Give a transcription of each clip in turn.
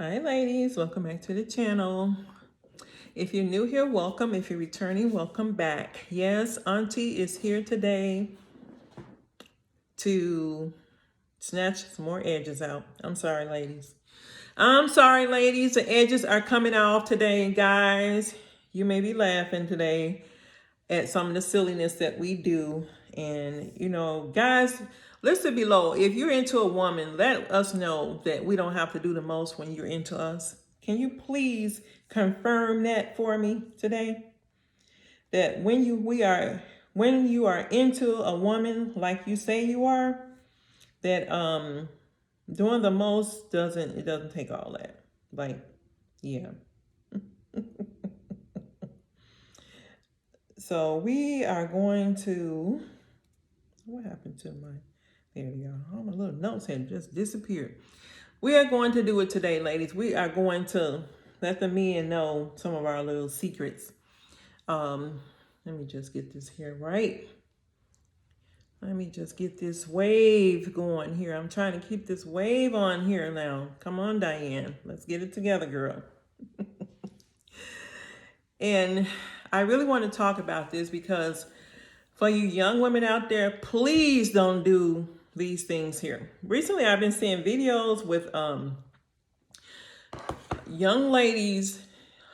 Hi ladies, welcome back to the channel. If you're new here, welcome. If you're returning, welcome back. Yes, Auntie is here today to snatch some more edges out. I'm sorry, ladies. I'm sorry, ladies. The edges are coming off today, guys. You may be laughing today at some of the silliness that we do. And, guys, listen below. If you're into a woman, let us know that we don't have to do the most when you're into us. Can you please confirm that for me today? That when you are into a woman like you say you are, that doing the most doesn't take all that. Like, yeah. So we are going to, what happened to my, there we go. All my little notes had just disappeared. We are going to do it today, ladies. We are going to let the men know some of our little secrets. Let me just get this here right. Let me just get this wave going here. I'm trying to keep this wave on here now. Come on, Diane. Let's get it together, girl. And I really want to talk about this because for you young women out there, please don't do these things here. Recently, I've been seeing videos with young ladies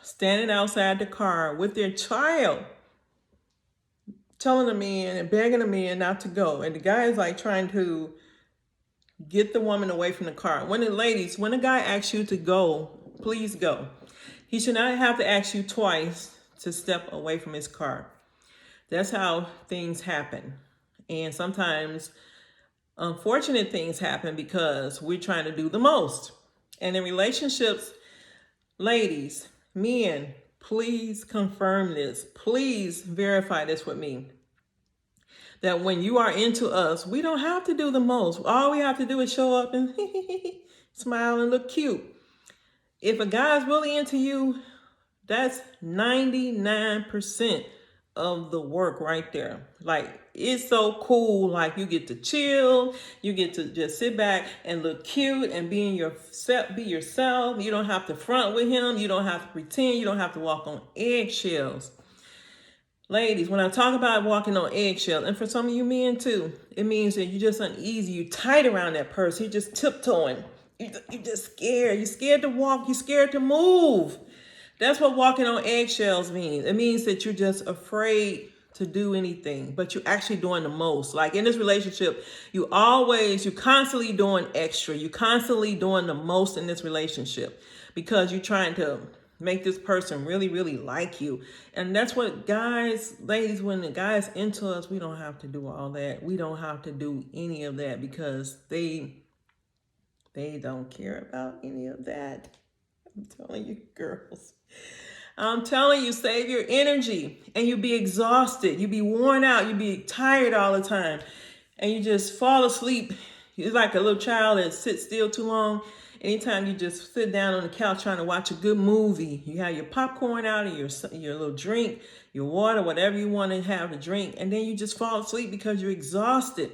standing outside the car with their child, telling the man and begging the man not to go. And the guy is like trying to get the woman away from the car. When a guy asks you to go, please go. He should not have to ask you twice to step away from his car. That's how things happen. And sometimes unfortunate things happen because we're trying to do the most. And in relationships, ladies, men, please confirm this. Please verify this with me. That when you are into us, we don't have to do the most. All we have to do is show up and smile and look cute. If a guy's really into you, that's 99% of the work right there. Like, it's so cool. Like, you get to chill, you get to just sit back and look cute and be yourself. You don't have to front with him, you don't have to pretend, you don't have to walk on eggshells. Ladies, when I talk about walking on eggshells, and for some of you men too, it means that you're just uneasy, you're tight around that person, you're just tiptoeing, you're just scared, you're scared to walk, you're scared to move. That's what walking on eggshells means. It means that you're just afraid to do anything, but you're actually doing the most. Like in this relationship, you're constantly doing extra. You're constantly doing the most in this relationship because you're trying to make this person really, really like you. And that's what ladies, when the guy's into us, we don't have to do all that. We don't have to do any of that because they don't care about any of that. I'm telling you, girls. I'm telling you, save your energy and you be exhausted. You be worn out. You be tired all the time. And you just fall asleep. You're like a little child that sits still too long. Anytime you just sit down on the couch trying to watch a good movie, you have your popcorn out and your little drink, your water, whatever you want to have to drink. And then you just fall asleep because you're exhausted.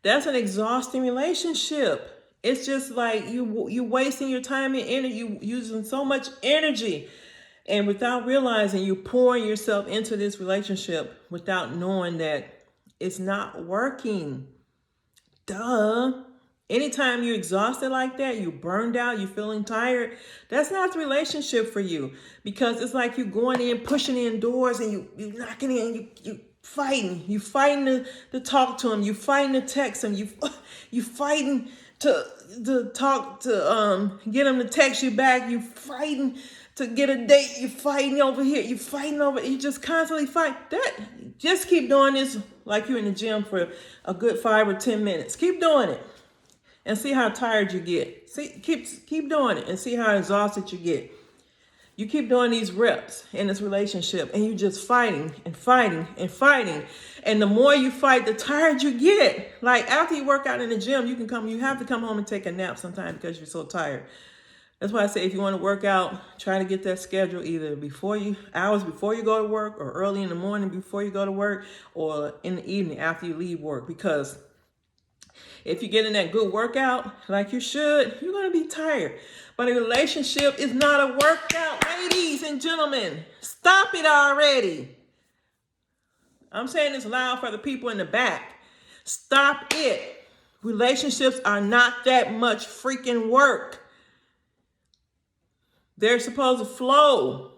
That's an exhausting relationship. It's just like you wasting your time and energy, you using so much energy. And without realizing, you're pouring yourself into this relationship without knowing that it's not working. Duh. Anytime you're exhausted like that, you're burned out, you're feeling tired, that's not the relationship for you. Because it's like you're going in, pushing in doors, and you knocking in, you fighting. You fighting to talk to him. You fighting to text him. You fighting to talk to get him to text you back. You fighting to get a date. You fighting over here. You fighting over. You just constantly fight. Just keep doing this like you're in the gym for a good 5 or 10 minutes. Keep doing it, and see how tired you get. Keep doing it, and see how exhausted you get. You keep doing these reps in this relationship and you're just fighting and fighting and fighting. And the more you fight, the tired you get. Like after you work out in the gym, you have to come home and take a nap sometime because you're so tired. That's why I say if you want to work out, try to get that schedule either hours before you go to work, or early in the morning before you go to work, or in the evening after you leave work. Because If you get in that good workout like you should, you're going to be tired. But a relationship is not a workout, ladies and gentlemen. Stop it already. I'm saying this loud for the people in the back. Stop it. Relationships are not that much freaking work. They're supposed to flow.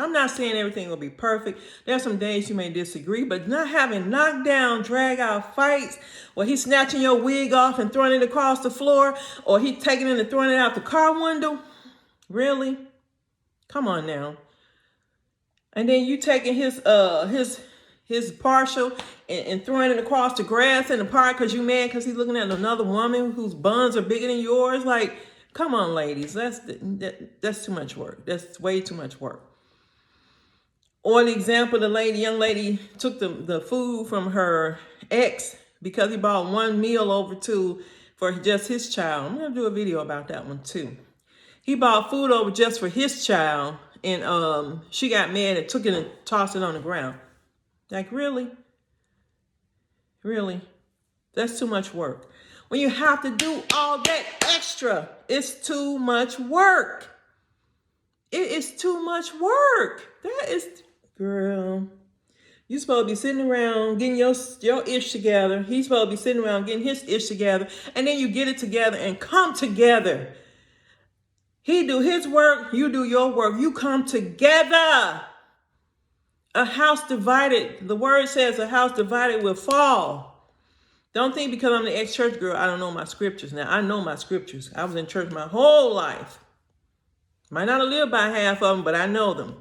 I'm not saying everything will be perfect. There's some days you may disagree, but not having knockdown, drag out fights, or he snatching your wig off and throwing it across the floor, or he taking it and throwing it out the car window. Really? Come on now. And then you taking his partial and throwing it across the grass in the park because you mad because he's looking at another woman whose buns are bigger than yours. Like, come on, ladies. That's too much work. That's way too much work. Or the example, the young lady took the food from her ex because he bought one meal over for just his child. I'm going to do a video about that one too. He bought food over just for his child, and she got mad and took it and tossed it on the ground. Like, really? Really? That's too much work. When you have to do all that extra, it's too much work. It is too much work. That is, girl, you supposed to be sitting around getting your ish together. He's supposed to be sitting around getting his ish together. And then you get it together and come together. He do his work, you do your work. You come together. A house divided, the word says a house divided will fall. Don't think because I'm the ex-church girl, I don't know my scriptures. Now, I know my scriptures. I was in church my whole life. Might not have lived by half of them, but I know them.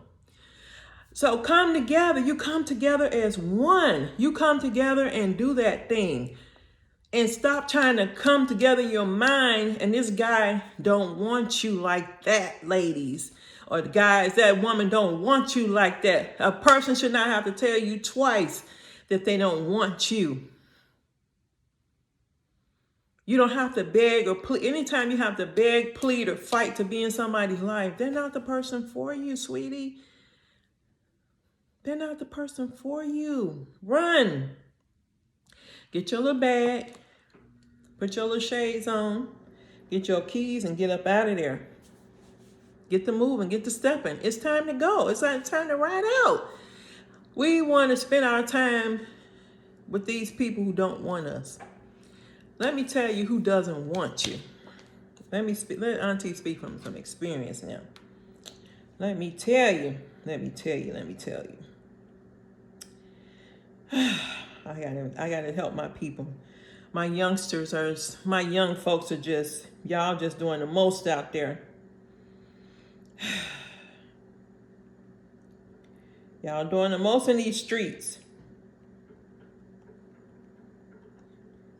So come together. You come together as one. You come together and do that thing. And stop trying to come together in your mind. And this guy don't want you like that, ladies. Or the guys, that woman don't want you like that. A person should not have to tell you twice that they don't want you. You don't have to beg or plead. Anytime you have to beg, plead, or fight to be in somebody's life, they're not the person for you, sweetie. They're not the person for you. Run. Get your little bag. Put your little shades on. Get your keys and get up out of there. Get to moving. Get to stepping. It's time to go. It's time to ride out. We want to spend our time with these people who don't want us. Let me tell you who doesn't want you. Let Auntie speak from some experience now. Let me tell you. I gotta help my people. My young folks are y'all just doing the most out there. Y'all doing the most in these streets.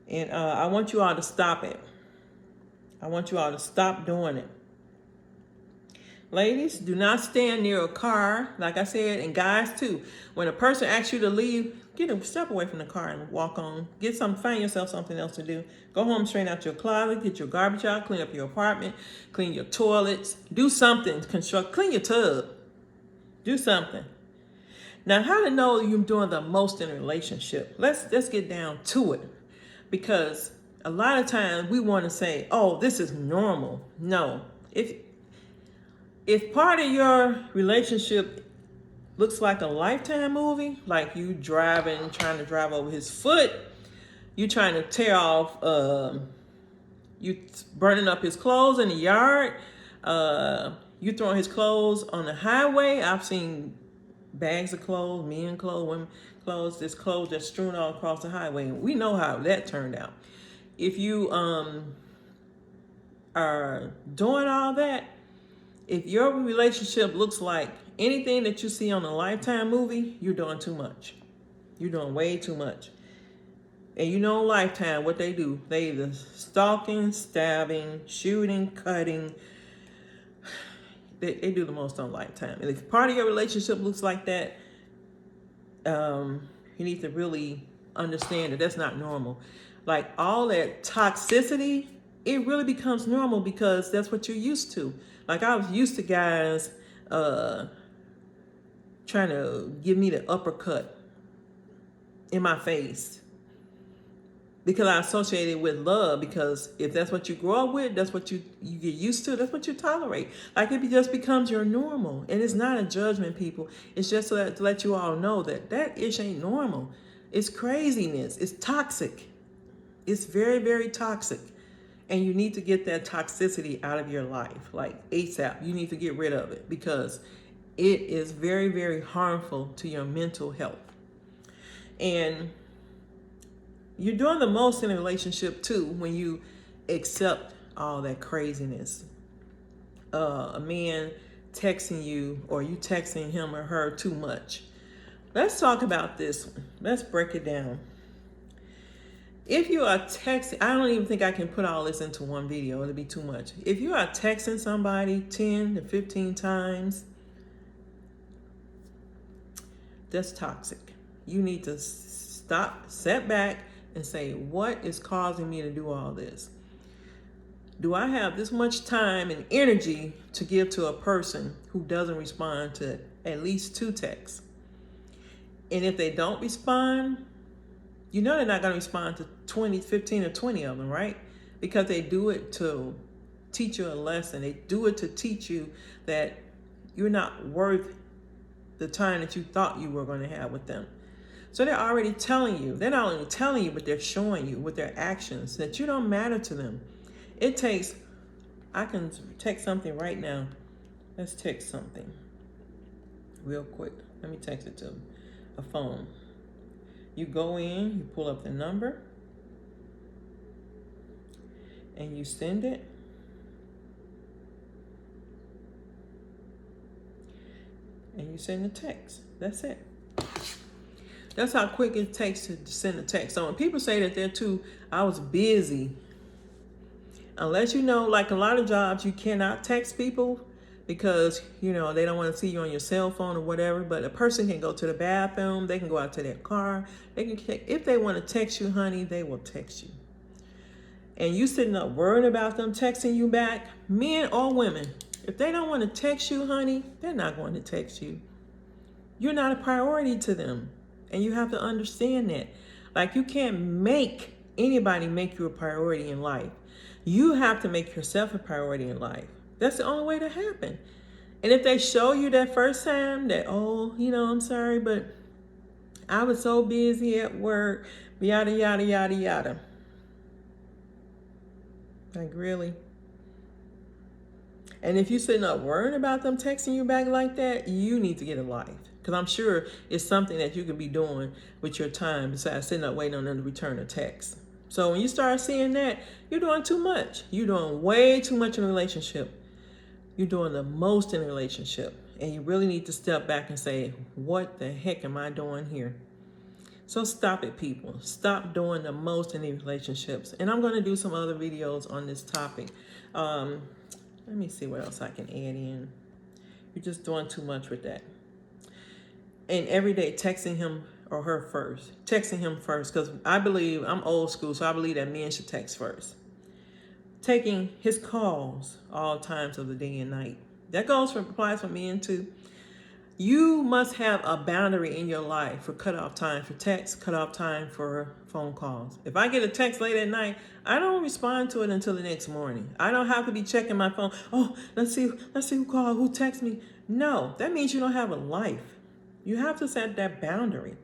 And I want you all to stop it. I want you all to stop doing it. Ladies, do not stand near a car, like I said, and guys too. When a person asks you to leave, step away from the car and walk on. Find yourself something else to do. Go home, straighten out your closet, get your garbage out, clean up your apartment, clean your toilets, do something, clean your tub. Do something. Now, how to know you're doing the most in a relationship? Let's get down to it. Because a lot of times we want to say, oh, this is normal. No. If part of your relationship looks like a Lifetime movie, like you trying to drive over his foot, you trying to tear off, you burning up his clothes in the yard, you throwing his clothes on the highway. I've seen bags of clothes, men clothes, women clothes, this clothes just strewn all across the highway. We know how that turned out. If you are doing all that, if your relationship looks like anything that you see on a Lifetime movie, you're doing too much. You're doing way too much. And you know Lifetime, what they do. They either stalking, stabbing, shooting, cutting. They do the most on Lifetime. And if part of your relationship looks like that, you need to really understand that that's not normal. Like all that toxicity, it really becomes normal because that's what you're used to. Like I was used to guys trying to give me the uppercut in my face. because I associate it with love, because if that's what you grow up with, that's what you get used to, that's what you tolerate. Like it just becomes your normal. And it's not a judgment, people. It's just to let you all know that ish ain't normal. It's craziness. It's toxic. It's very, very toxic. And you need to get that toxicity out of your life, like ASAP. You need to get rid of it, because it is very, very harmful to your mental health. And you're doing the most in a relationship too when you accept all that craziness. A man texting you, or you texting him or her too much. Let's talk about this one. Let's break it down. If you are texting, I don't even think I can put all this into one video. It'll be too much. If you are texting somebody 10 to 15 times, that's toxic. You need to stop, step back, and say, what is causing me to do all this? Do I have this much time and energy to give to a person who doesn't respond to at least 2 texts? And if they don't respond, you know they're not going to respond to 20, 15 or 20 of them, right? Because they do it to teach you a lesson. They do it to teach you that you're not worth the time that you thought you were going to have with them. So they're already telling you, they're not only telling you, but they're showing you with their actions that you don't matter to them. It takes, I can text something right now. Let's text something real quick. Let me text it to a phone. You go in, you pull up the number, and you send it. And you send a text. That's it. That's how quick it takes to send a text. So when people say that I was busy, unless you know, like a lot of jobs, you cannot text people because, they don't want to see you on your cell phone or whatever. But a person can go to the bathroom. They can go out to their car. If they want to text you, honey, they will text you. And you sitting up worrying about them texting you back, men or women. If they don't want to text you, honey, they're not going to text you. You're not a priority to them. And you have to understand that. Like, you can't make anybody make you a priority in life. You have to make yourself a priority in life. That's the only way to happen. And if they show you that first time that, I'm sorry, but I was so busy at work, yada, yada, yada, yada. Like, really? And if you're sitting up worrying about them texting you back like that, you need to get a life. Because I'm sure it's something that you could be doing with your time besides sitting up waiting on them to return a text. So when you start seeing that, you're doing too much. You're doing way too much in a relationship. You're doing the most in a relationship. And you really need to step back and say, what the heck am I doing here? So stop it, people. Stop doing the most in these relationships. And I'm going to do some other videos on this topic. Let me see what else I can add in. You're just doing too much with that. And every day texting him or her first. Texting him first, because I believe, I'm old school, so I believe that men should text first. Taking his calls all times of the day and night. That applies for men too. You must have a boundary in your life for cutoff time for text, cutoff time for phone calls. If I get a text late at night, I don't respond to it until the next morning. I don't have to be checking my phone. Oh, let's see who called, who texted me. No, that means you don't have a life. You have to set that boundary.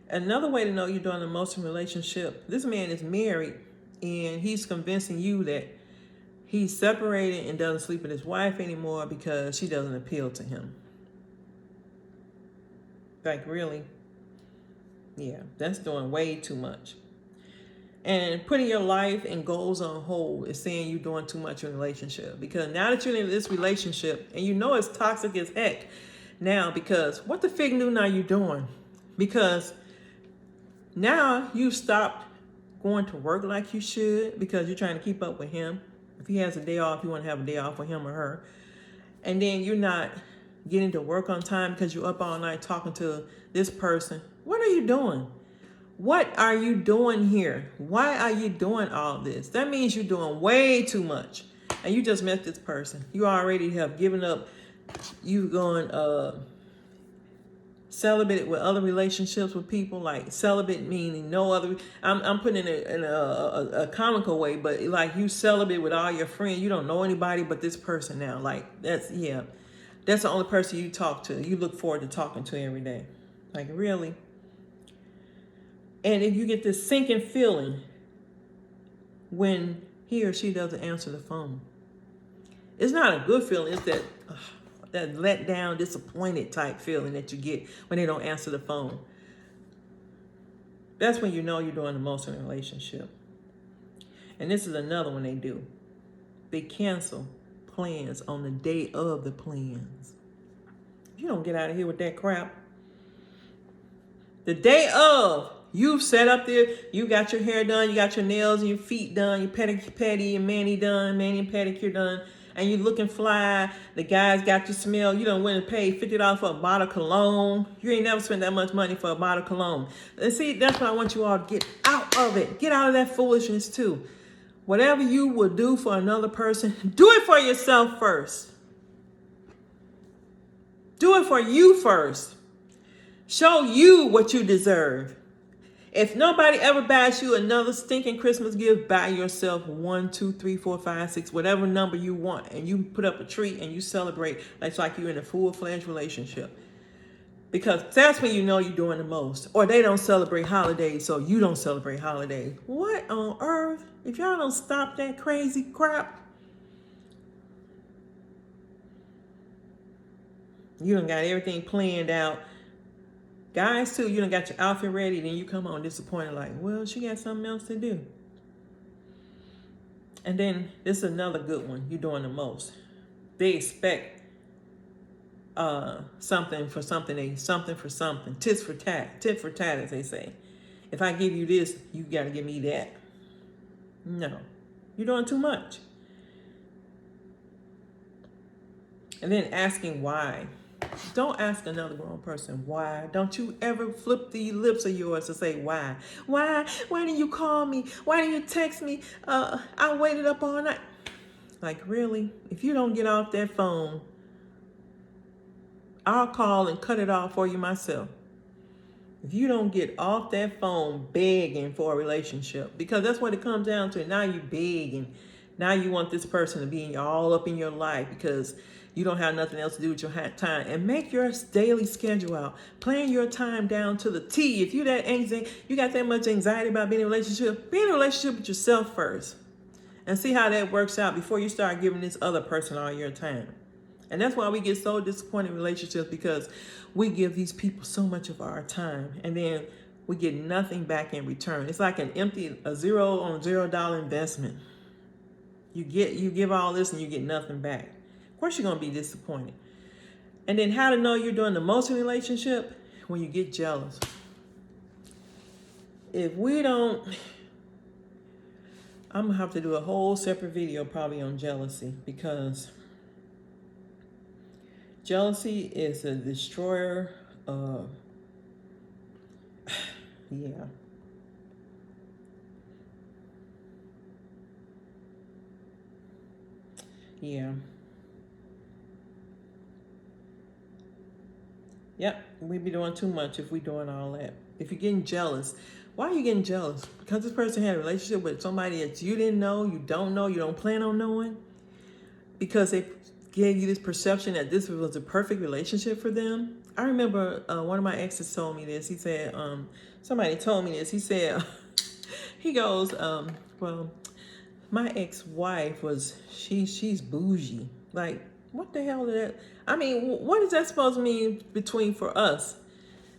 Another way to know you're doing the most in a relationship, this man is married and he's convincing you that he's separated and doesn't sleep with his wife anymore because she doesn't appeal to him. Like, really? Yeah, that's doing way too much. And putting your life and goals on hold is saying you're doing too much in a relationship. Because now that you're in this relationship and you know it's toxic as heck, now, because what the fig Newton are you doing? Because now you've stopped going to work like you should because you're trying to keep up with him. If he has a day off, you want to have a day off for him or her. And then you're not getting to work on time because you're up all night talking to this person. What are you doing? What are you doing here? Why are you doing all this? That means you're doing way too much. And you just met this person. You already have given up. You going, celibate with other relationships with people, like celibate meaning no other. I'm putting it in a comical way, but like you celibate with all your friends. You don't know anybody but this person now. Like that's that's the only person you talk to. You look forward to talking to every day. Like really. And if you get this sinking feeling when he or she doesn't answer the phone, it's not a good feeling. It's that let down, disappointed type feeling that you get when they don't answer the phone. That's when you know you're doing the most in a relationship. And this is another one they do. They cancel plans on the day of the plans. You don't get out of here with that crap. The day of, you've set up there, you got your hair done, you got your nails and your feet done, your petty and mani done, mani and pedicure done, and you looking fly. The guys got your smell. You done went and paid $50 for a bottle of cologne. You ain't never spent that much money for a bottle of cologne. And see, that's what I want you all to get out of it. Get out of that foolishness too. Whatever you would do for another person, do it for yourself first. Do it for you first. Show you what you deserve. If nobody ever buys you another stinking Christmas gift, buy yourself 1, 2, 3, 4, 5, 6, whatever number you want, and you put up a tree and you celebrate like you're in a full-fledged relationship. Because that's when you know you're doing the most. Or they don't celebrate holidays, so you don't celebrate holidays. What on earth? If y'all don't stop that crazy crap, you done got everything planned out. Guys, too, you done got your outfit ready, then you come home disappointed like, well, she got something else to do. And then this is another good one. You're doing the most. They expect something for something. Something for something. Tit for tat, as they say. If I give you this, you got to give me that. No. You're doing too much. And then asking why. Don't ask another grown person why. Don't you ever flip the lips of yours to say why. Why didn't you call me? Why didn't you text me? I waited up all night. Like really? If you don't get off that phone, I'll call and cut it off for you myself. If you don't get off that phone begging for a relationship, because that's what it comes down to. Now you begging. Now you want this person to be all up in your life because you don't have nothing else to do with your time. And make your daily schedule out. Plan your time down to the T. If you got that much anxiety about being in a relationship, be in a relationship with yourself first. And see how that works out before you start giving this other person all your time. And that's why we get so disappointed in relationships, because we give these people so much of our time and then we get nothing back in return. It's like a zero on $0 investment. You give all this and you get nothing back. Of course you're going to be disappointed. And then how to know you're doing the most in a relationship? When you get jealous. If we don't, I'm going to have to do a whole separate video probably on jealousy, because jealousy is a destroyer of, yeah. Yeah. Yep, we be doing too much if we doing all that. If you're getting jealous, why are you getting jealous? Because this person had a relationship with somebody that you didn't know, you don't plan on knowing? Because they gave you this perception that this was a perfect relationship for them? I remember one of my exes told me this. He said, somebody told me this. He said, he goes, well, my ex-wife she's bougie. Like, what the hell is that? I mean, what is that supposed to mean between for us?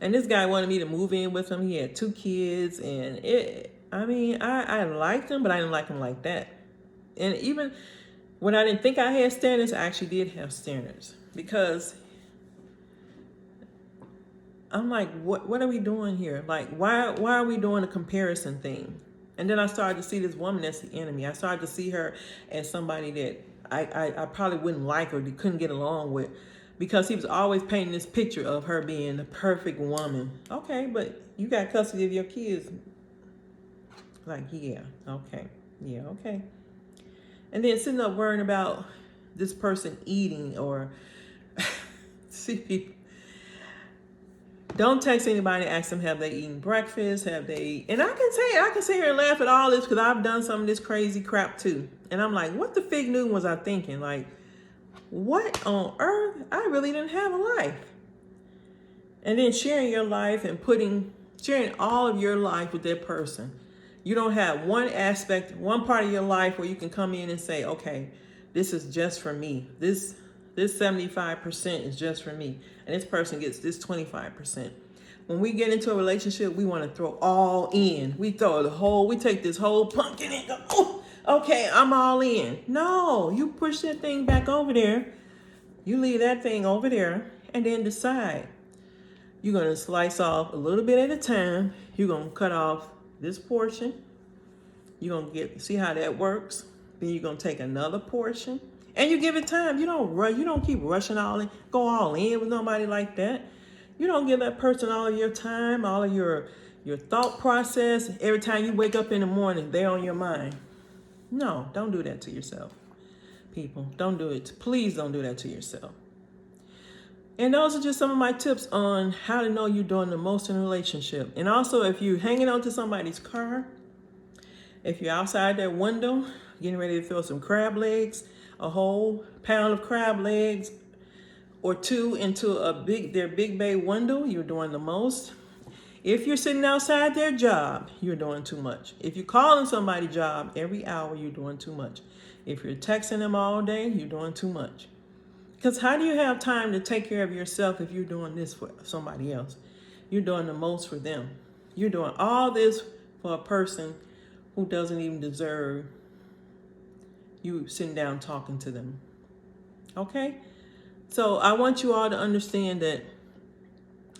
And this guy wanted me to move in with him. He had 2 kids, and I liked him, but I didn't like him like that. And even when I didn't think I had standards, I actually did have standards, because I'm like, what are we doing here? Like, why are we doing a comparison thing? And then I started to see this woman as the enemy. I started to see her as somebody that I probably wouldn't like or couldn't get along with, because he was always painting this picture of her being the perfect woman. Okay, but you got custody of your kids. Like, yeah, okay. And then sitting up worrying about this person eating or see people. Don't text anybody, ask them have they eaten breakfast, have they, and I can sit here and laugh at all this because I've done some of this crazy crap too. And I'm like, what the fig noon was I thinking? Like, what on earth? I really didn't have a life. And then sharing your life and sharing all of your life with that person. You don't have one aspect, one part of your life where you can come in and say, okay, this is just for me. This 75% is just for me. And this person gets this 25%. When we get into a relationship, we want to throw all in. We take this whole pumpkin and go, oh, okay, I'm all in. No, you push that thing back over there. You leave that thing over there and then decide. You're going to slice off a little bit at a time. You're going to cut off this portion. You're going to see how that works. Then you're going to take another portion. And you give it time. You don't keep rushing go all in with nobody like that. You don't give that person all of your time, all of your thought process. Every time you wake up in the morning, they're on your mind. No, don't do that to yourself. People, don't do it. Please don't do that to yourself. And those are just some of my tips on how to know you're doing the most in a relationship. And also, if you're hanging on to somebody's car, if you're outside their window, getting ready to throw some crab legs, a whole pound of crab legs or two into their big bay window, you're doing the most. If you're sitting outside their job, you're doing too much. If you're calling somebody's job every hour, you're doing too much. If you're texting them all day, you're doing too much. Because how do you have time to take care of yourself if you're doing this for somebody else? You're doing the most for them. You're doing all this for a person who doesn't even deserve you sitting down talking to them. Okay? So I want you all to understand that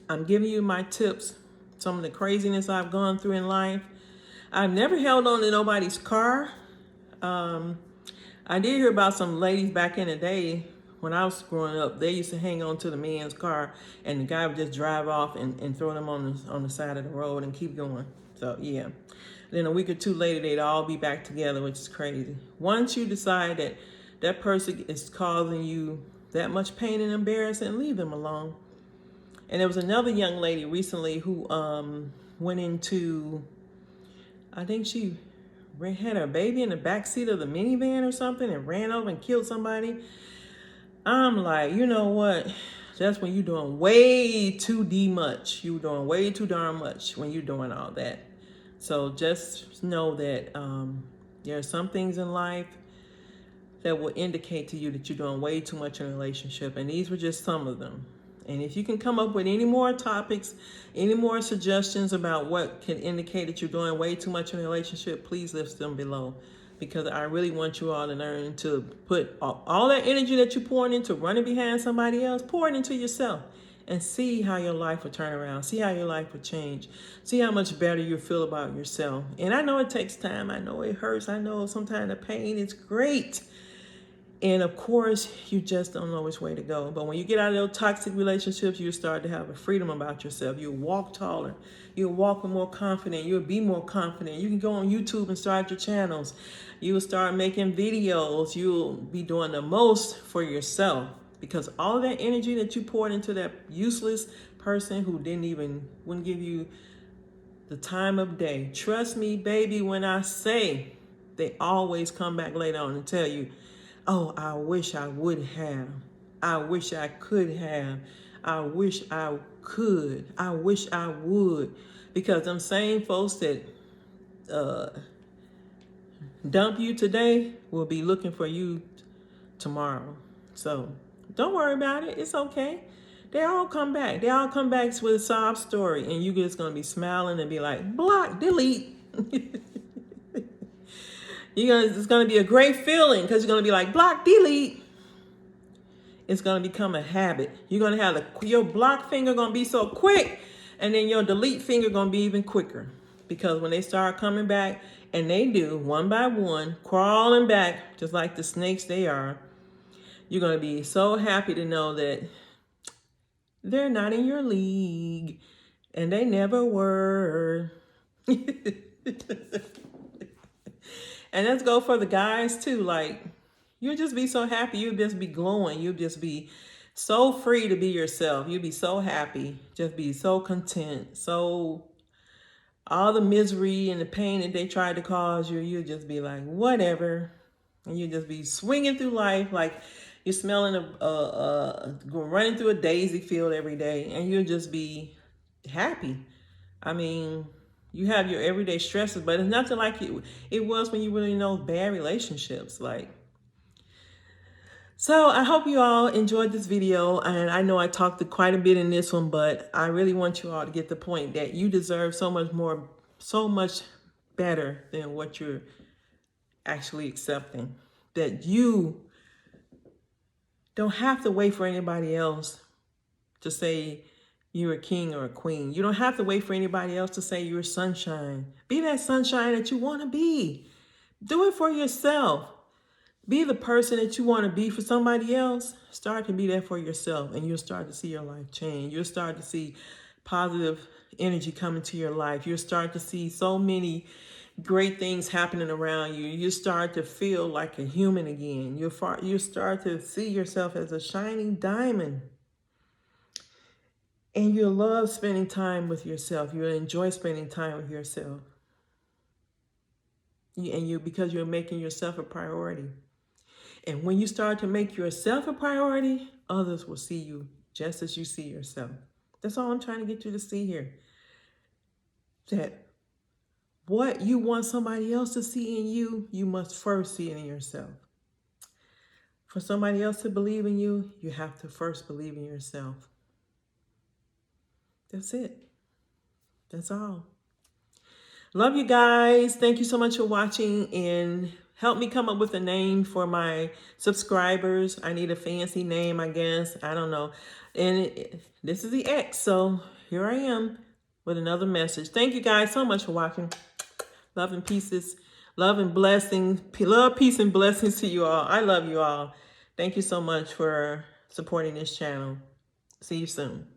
I'm giving you my tips, some of the craziness I've gone through in life. I've never held on to nobody's car. I did hear about some ladies back in the day when I was growing up. They used to hang on to the man's car and the guy would just drive off and throw them on the side of the road and keep going. So yeah. Then a week or two later, they'd all be back together, which is crazy. Once you decide that that person is causing you that much pain and embarrassment, leave them alone. And there was another young lady recently who went into, I think she had her baby in the backseat of the minivan or something and ran over and killed somebody. I'm like, you know what? That's when you're doing way too much. You're doing way too darn much when you're doing all that. So just know that there are some things in life that will indicate to you that you're doing way too much in a relationship. And these were just some of them. And if you can come up with any more topics, any more suggestions about what can indicate that you're doing way too much in a relationship, please list them below. Because I really want you all to learn to put all that energy that you're pouring into running behind somebody else, pour it into yourself. And see how your life will turn around. See how your life will change. See how much better you feel about yourself. And I know it takes time. I know it hurts. I know sometimes the pain is great. And of course, you just don't know which way to go. But when you get out of those toxic relationships, you start to have a freedom about yourself. You'll walk taller. You'll walk more confident. You'll be more confident. You can go on YouTube and start your channels. You'll start making videos. You'll be doing the most for yourself. Because all of that energy that you poured into that useless person who wouldn't give you the time of day. Trust me, baby, when I say they always come back later on and tell you, oh, I wish I would have. I wish I could have. I wish I could. I wish I would. Because them same folks that dump you today will be looking for you tomorrow. So don't worry about it. It's okay. They all come back. They all come back with a sob story. And you're just going to be smiling and be like, block, delete. It's going to be a great feeling because you're going to be like, block, delete. It's going to become a habit. You're going to have your block finger going to be so quick. And then your delete finger going to be even quicker. Because when they start coming back, and they do, one by one, crawling back, just like the snakes they are, you're going to be so happy to know that they're not in your league. And they never were. And let's go for the guys too. Like, you'll just be so happy. You'll just be glowing. You'll just be so free to be yourself. You'll be so happy, just be so content. So all the misery and the pain that they tried to cause you, you'll just be like, whatever. And you just be swinging through life like you're smelling running through a daisy field every day, and you'll just be happy. I mean, you have your everyday stresses, but it's nothing like it was when you really know bad relationships. Like, so I hope you all enjoyed this video, and I know I talked quite a bit in this one, but I really want you all to get the point that you deserve so much more, so much better than what you're actually accepting. That you don't have to wait for anybody else to say you're a king or a queen. You don't have to wait for anybody else to say you're sunshine. Be that sunshine that you want to be. Do it for yourself. Be the person that you want to be for somebody else. Start to be that for yourself, and you'll start to see your life change. You'll start to see positive energy come into your life. You'll start to see so many great things happening around you. You start to feel like a human again. You start to see yourself as a shining diamond. And you'll love spending time with yourself. You'll enjoy spending time with yourself. Because you're making yourself a priority. And when you start to make yourself a priority, others will see you just as you see yourself. That's all I'm trying to get you to see here. That what you want somebody else to see in you, you must first see it in yourself. For somebody else to believe in you, you have to first believe in yourself. That's it. That's all. Love you guys. Thank you so much for watching, and help me come up with a name for my subscribers. I need a fancy name, I guess. I don't know. And this is the X, so here I am with another message. Thank you guys so much for watching. Love and pieces. Love and blessings. Love, peace, and blessings to you all. I love you all. Thank you so much for supporting this channel. See you soon.